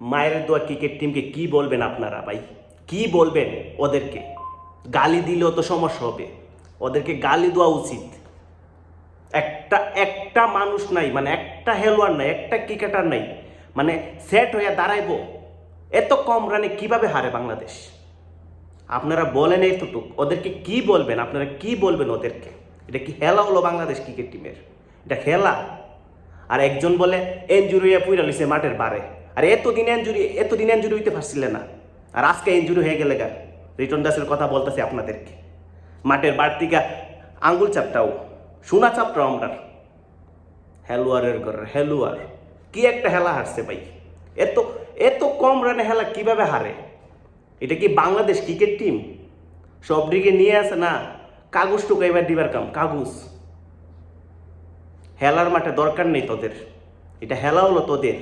মায়ের দোয়া ক্রিকেট টিমকে কি বলবেন আপনারা ভাই? কি বলবেন ওদেরকে? গালি দিলেও তো সমস্যা হবে, ওদেরকে গালি দেওয়া উচিত। একটা একটা মানুষ নাই, মানে একটা খেলোয়াড় নাই, একটা ক্রিকেটার নাই, মানে সেট হয়ে দাঁড়াইবো। এত কম রানে কিভাবে হারে বাংলাদেশ? আপনারা বলেন এইটুকু, ওদেরকে কি বলবেন? আপনারা কি বলবেন ওদেরকে? এটা কি খেলা হলো বাংলাদেশ ক্রিকেট টিমের? এটা খেলা? আর একজন বলে ইনজুরি হয়ে পুইরা লইছে মাঠের বারে। আর এতদিন ইনজুরি হইতে পারছিলেন না, আর আজকে ইনজুরি হয়ে গেলে গা। রিটন দাসের কথা বলতেছি আপনাদেরকে, মাঠের বার থেকে আঙ্গুল চাপটাও, সোনা চাপটাও আমরা। হেলুয়ারের ঘরের হেলুয়ার কি একটা হেলা হারছে ভাই! এত এত কম রানে হেলা কিভাবে হারে? এটা কি বাংলাদেশ ক্রিকেট টিম? সব দিকে নিয়ে আসে না, কাগজ টুকাইবার দিবার কাম, কাগজ। হেলার মাঠে দরকার নেই তোদের, এটা হেলা হলো তোদের।